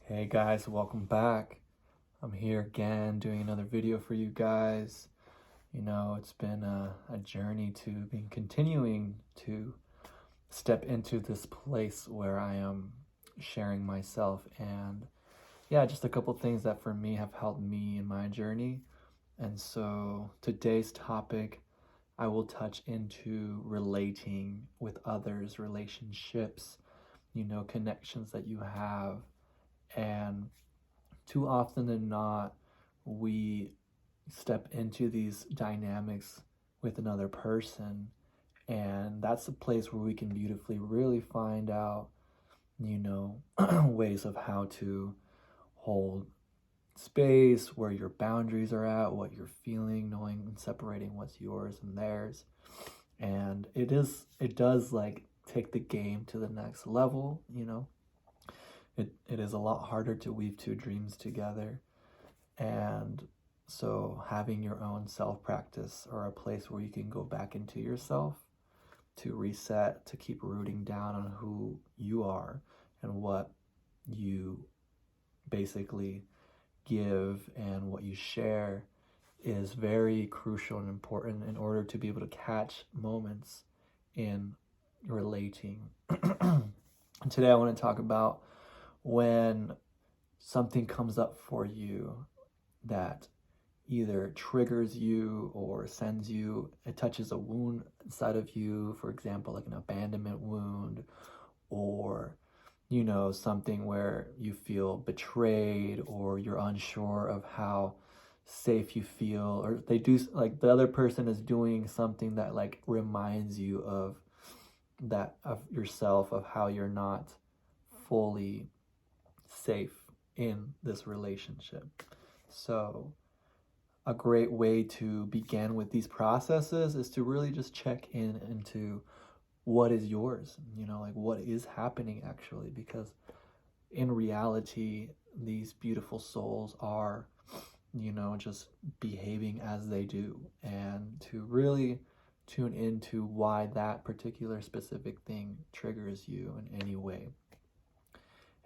Hey guys, welcome back. I'm here again doing another video for you guys. It's been a journey to be continuing to step into this place where I am sharing myself and just a couple things that for me have helped me in my journey. And so today's topic, I will touch into relating with others, relationships, connections that you have. And too often than not, we step into these dynamics with another person, and that's a place where we can beautifully really find out, ways of how to hold space, where your boundaries are at, what you're feeling, knowing and separating what's yours and theirs. And it does like take the game to the next level. It is a lot harder to weave two dreams together. And so having your own self practice or a place where you can go back into yourself to reset, to keep rooting down on who you are and what you basically give and what you share is very crucial and important in order to be able to catch moments in relating. And today I want to talk about when something comes up for you that either triggers you or sends you, it touches a wound inside of you, for example, like an abandonment wound, or something where you feel betrayed or you're unsure of how safe you feel, or they do, like the other person is doing something that like reminds you of that, of yourself, of how you're not fully safe in this relationship. So a great way to begin with these processes is to really just check in into what is yours, like what is happening actually, because in reality, these beautiful souls are, just behaving as they do, and to really tune into why that particular specific thing triggers you in any way.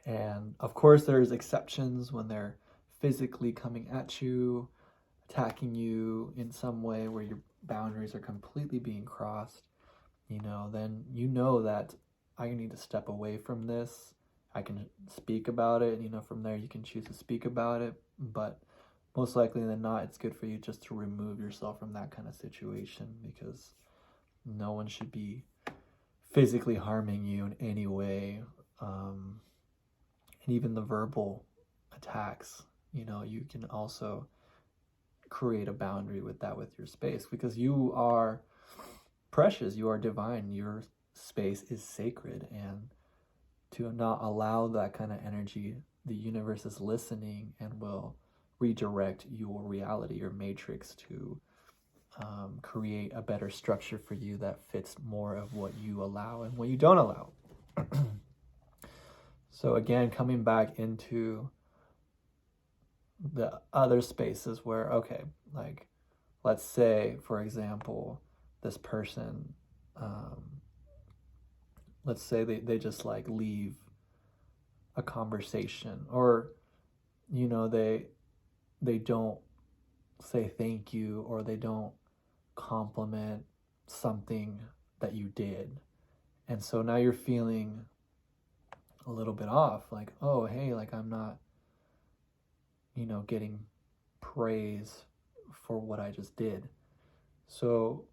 And of course, there's exceptions when they're physically coming at you, attacking you in some way where your boundaries are completely being crossed. Then that I need to step away from this. I can speak about it. From there you can choose to speak about it. But most likely than not, it's good for you just to remove yourself from that kind of situation, because no one should be physically harming you in any way. And even the verbal attacks, you can also create a boundary with that, with your space, because you are precious, you are divine, your space is sacred. And to not allow that kind of energy, the universe is listening and will redirect your reality, your matrix, to create a better structure for you that fits more of what you allow and what you don't allow. So again, coming back into the other spaces where, okay, like let's say, for example, this person, let's say they just like leave a conversation, or they don't say thank you, or they don't compliment something that you did. And so now you're feeling a little bit off, like, oh, hey, like I'm not, getting praise for what I just did. So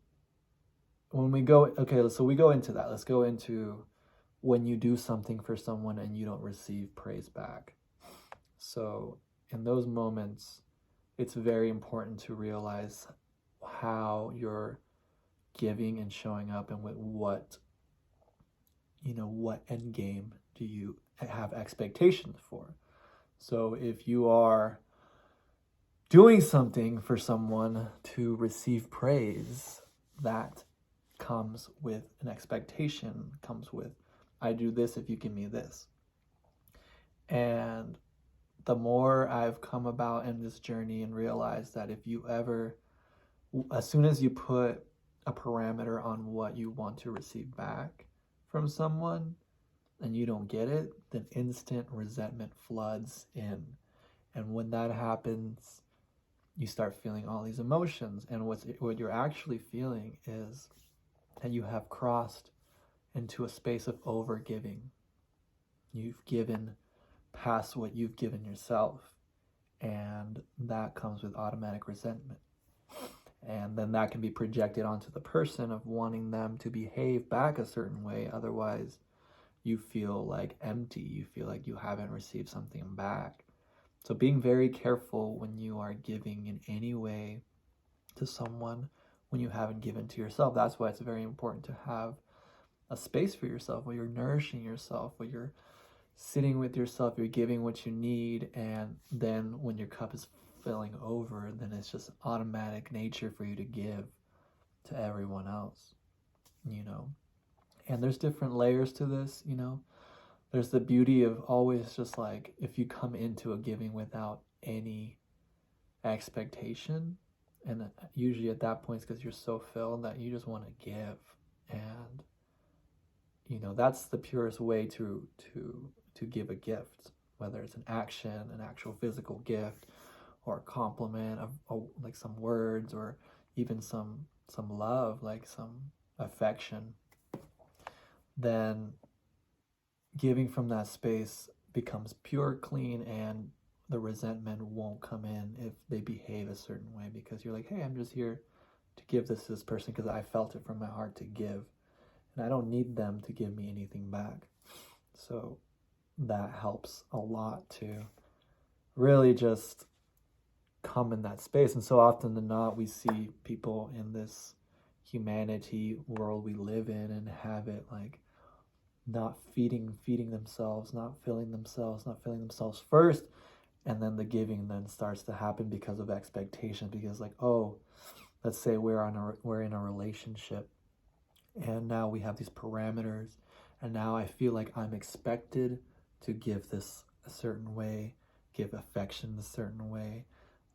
when we go, okay, so we go into that. Let's go into when you do something for someone and you don't receive praise back. So in those moments, it's very important to realize how you're giving and showing up, and with what end game do you have expectations for. So if you are doing something for someone to receive praise, that comes with an expectation, comes with, I do this if you give me this. And the more I've come about in this journey and realized that if you ever, as soon as you put a parameter on what you want to receive back from someone and you don't get it, then instant resentment floods in. And when that happens, you start feeling all these emotions. And what you're actually feeling is that you have crossed into a space of overgiving. You've given past what you've given yourself. And that comes with automatic resentment. And then that can be projected onto the person of wanting them to behave back a certain way. Otherwise, you feel like empty. You feel like you haven't received something back. So being very careful when you are giving in any way to someone when you haven't given to yourself. That's why it's very important to have a space for yourself where you're nourishing yourself, where you're sitting with yourself, you're giving what you need, and then when your cup is filling over, then it's just automatic nature for you to give to everyone else, you know. And there's different layers to this, you know. There's the beauty of always just like, if you come into a giving without any expectation, and usually at that point it's because you're so filled that you just want to give. And you know, that's the purest way to give a gift, whether it's an action, an actual physical gift, or a compliment of like some words, or even some love, like some affection. Then giving from that space becomes pure, clean, and the resentment won't come in if they behave a certain way, because you're like, hey, I'm just here to give this to this person because I felt it from my heart to give, and I don't need them to give me anything back. So that helps a lot to really just come in that space. And so often than not, we see people in this humanity world we live in and have it like not feeding themselves, not filling themselves first, and then the giving then starts to happen because of expectation. Because like, oh, let's say we're in a relationship, and now we have these parameters, and now I feel like I'm expected to give this a certain way, give affection a certain way,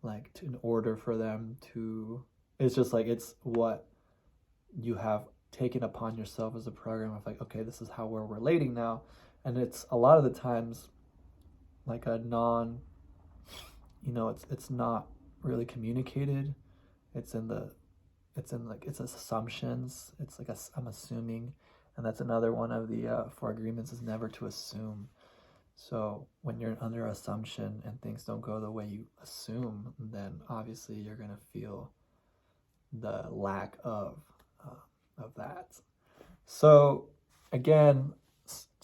like in order for them to. It's just like, it's what you have taken upon yourself as a program of like, okay, this is how we're relating now. And it's a lot of the times like a non, you know, it's not really communicated. It's in it's assumptions. It's like I'm assuming. And that's another one of the 4 agreements, is never to assume. So when you're under assumption and things don't go the way you assume, then obviously you're going to feel the lack of that. So again,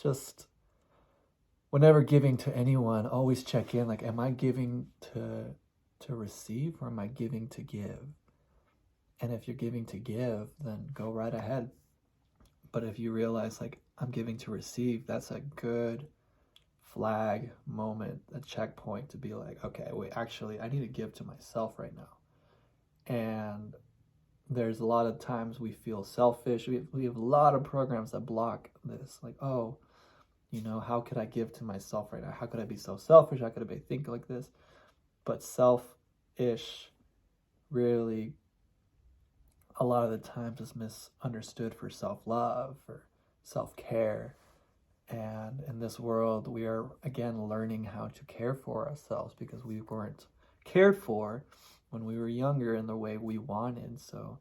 just whenever giving to anyone, always check in, like, am I giving to receive, or am I giving to give? And if you're giving to give, then go right ahead. But if you realize like, I'm giving to receive, that's a good flag moment, a checkpoint to be like, okay, wait, actually I need to give to myself right now. And there's a lot of times we feel selfish. We have a lot of programs that block this. Like, oh, you know, how could I give to myself right now? How could I be so selfish? How could I think like this? But selfish really, a lot of the times, is misunderstood for self-love, for self-care. And in this world, we are, again, learning how to care for ourselves because we weren't cared for when we were younger in the way we wanted. So,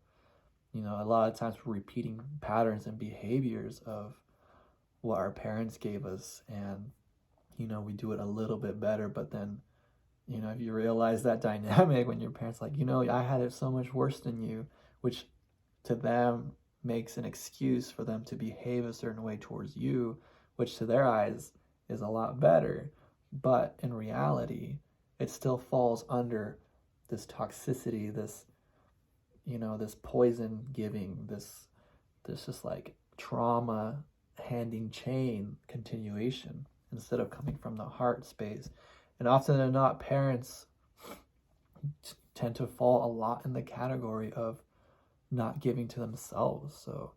you know, a lot of times we're repeating patterns and behaviors of what our parents gave us, and, you know, we do it a little bit better. But then, you know, if you realize that dynamic when your parents like, you know, I had it so much worse than you, which to them makes an excuse for them to behave a certain way towards you, which to their eyes is a lot better. But in reality, it still falls under this toxicity, this, you know, this poison giving, this just like trauma handing chain continuation, instead of coming from the heart space. And often than not, parents tend to fall a lot in the category of not giving to themselves. So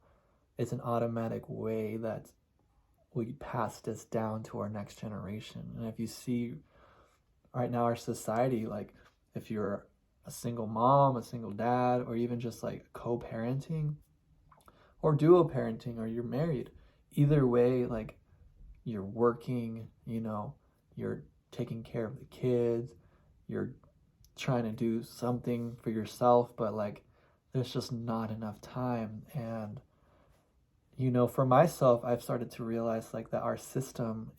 it's an automatic way that we pass this down to our next generation. And if you see right now our society, like if you're a single mom, a single dad, or even just like co-parenting or duo parenting, or you're married, either way, like you're working, you're taking care of the kids, you're trying to do something for yourself, but like there's just not enough time. And for myself, I've started to realize like that our system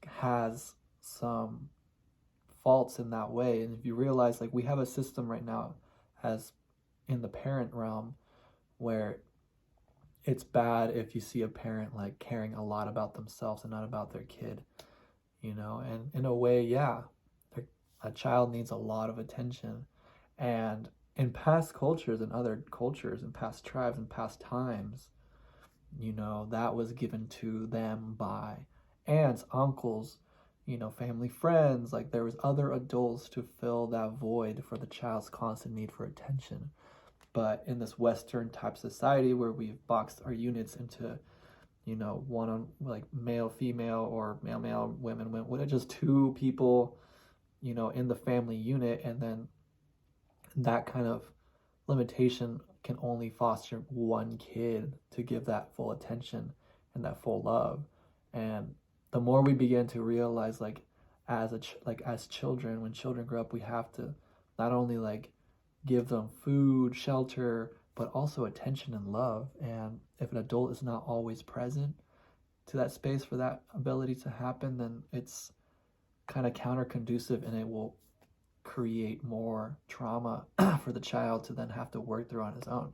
has some faults in that way. And if you realize like we have a system right now as in the parent realm where it's bad if you see a parent like caring a lot about themselves and not about their kid, and in a way, yeah, a child needs a lot of attention. And in past cultures and other cultures and past tribes and past times, that was given to them by aunts, uncles, family friends. Like there was other adults to fill that void for the child's constant need for attention. But in this Western type society where we've boxed our units into, one on like male, female, or male, male, women, women, just two people, in the family unit, and then that kind of limitation can only foster one kid to give that full attention and that full love. And the more we begin to realize like as children, when children grow up, we have to not only like give them food, shelter, but also attention and love. And if an adult is not always present to that space for that ability to happen, then it's kind of counter-conducive, and it will create more trauma for the child to then have to work through on his own.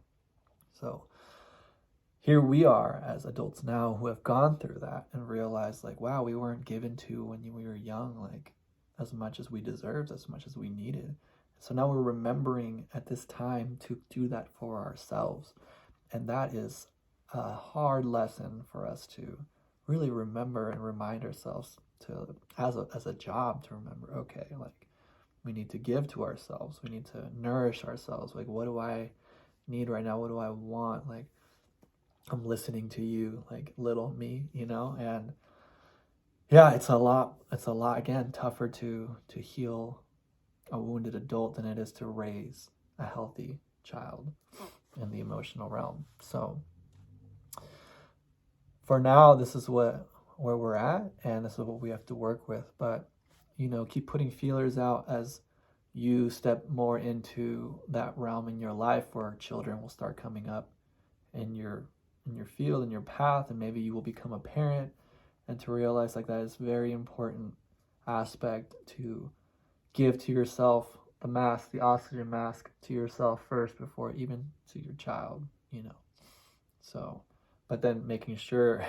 So here we are as adults now who have gone through that and realized like, wow, we weren't given to when we were young, like as much as we deserved, as much as we needed. So now we're remembering at this time to do that for ourselves. And that is a hard lesson for us to really remember and remind ourselves to, as a job, to remember, okay, like we need to give to ourselves. We need to nourish ourselves. Like, what do I need right now? What do I want? Like, I'm listening to you, like little me, and yeah, it's a lot, again, tougher to heal a wounded adult than it is to raise a healthy child in the emotional realm. So for now, this is where we're at, and this is what we have to work with. But keep putting feelers out as you step more into that realm in your life where children will start coming up in your field, in your path, and maybe you will become a parent, and to realize like that is very important aspect to give to yourself, the oxygen mask to yourself first before even to your child, So, but then making sure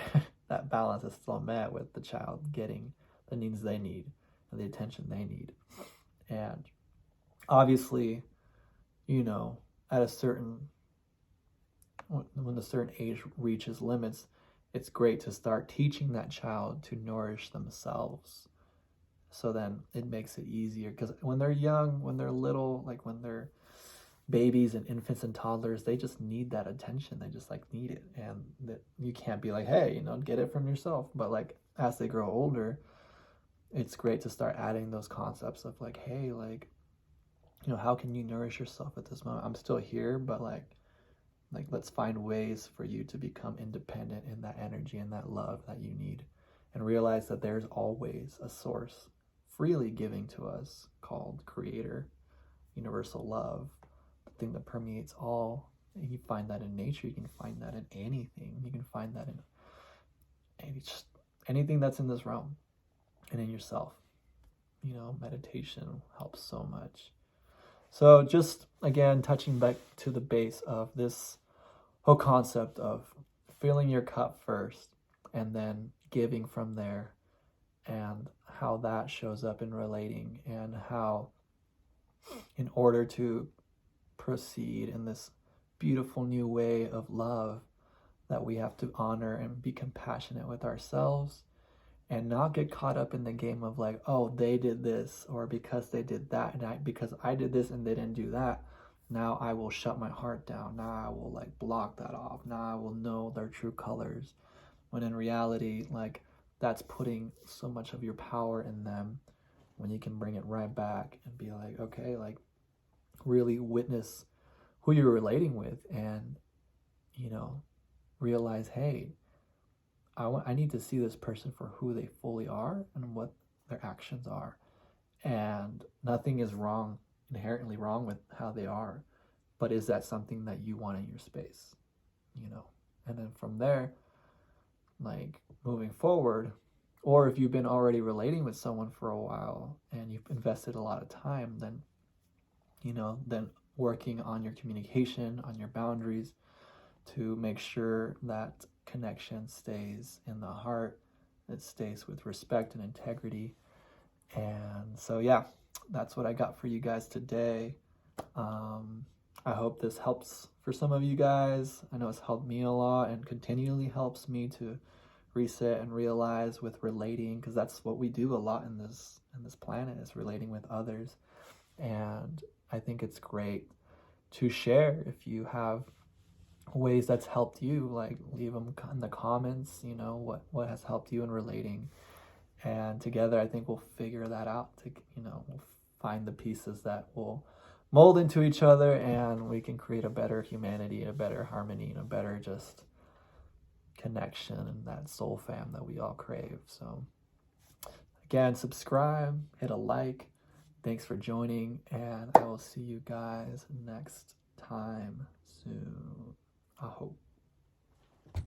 that balance is still met with the child getting the needs they need and the attention they need. And obviously, at a certain, when a certain age reaches limits, it's great to start teaching that child to nourish themselves. So then it makes it easier, because when they're young, when they're little, like when they're babies and infants and toddlers, they just need that attention. They just like need it, and that you can't be like, hey, get it from yourself. But like as they grow older, it's great to start adding those concepts of like, hey, like, how can you nourish yourself at this moment? I'm still here, but like let's find ways for you to become independent in that energy and that love that you need, and realize that there's always a source freely giving to us called Creator, universal love, the thing that permeates all. You find that in nature, you can find that in anything, you can find that in just anything that's in this realm and in yourself. Meditation helps so much. So just again, touching back to the base of this whole concept of filling your cup first and then giving from there, and how that shows up in relating, and how in order to proceed in this beautiful new way of love, that we have to honor and be compassionate with ourselves and not get caught up in the game of like, oh, they did this, or because they did that, and because I did this and they didn't do that, now I will shut my heart down. Now I will like block that off. Now I will know their true colors. When in reality, like that's putting so much of your power in them, when you can bring it right back and be like, okay, like really witness who you're relating with, and realize, hey, I need to see this person for who they fully are and what their actions are. And nothing is wrong, inherently wrong with how they are. But is that something that you want in your space? You know? And then from there, like moving forward, or if you've been already relating with someone for a while and you've invested a lot of time, then, then working on your communication, on your boundaries to make sure that connection stays in the heart, it stays with respect and integrity. And so, yeah, that's what I got for you guys today. I hope this helps for some of you guys. I know it's helped me a lot and continually helps me to reset and realize with relating, because that's what we do a lot in this planet, is relating with others. And I think it's great to share if you have ways that's helped you. Like, leave them in the comments, what has helped you in relating, and together I think we'll figure that out. We'll find the pieces that will mold into each other, and we can create a better humanity, a better harmony, and a better just connection, and that soul fam that we all crave. So again, subscribe, hit a like. Thanks for joining, and I will see you guys next time soon, I hope.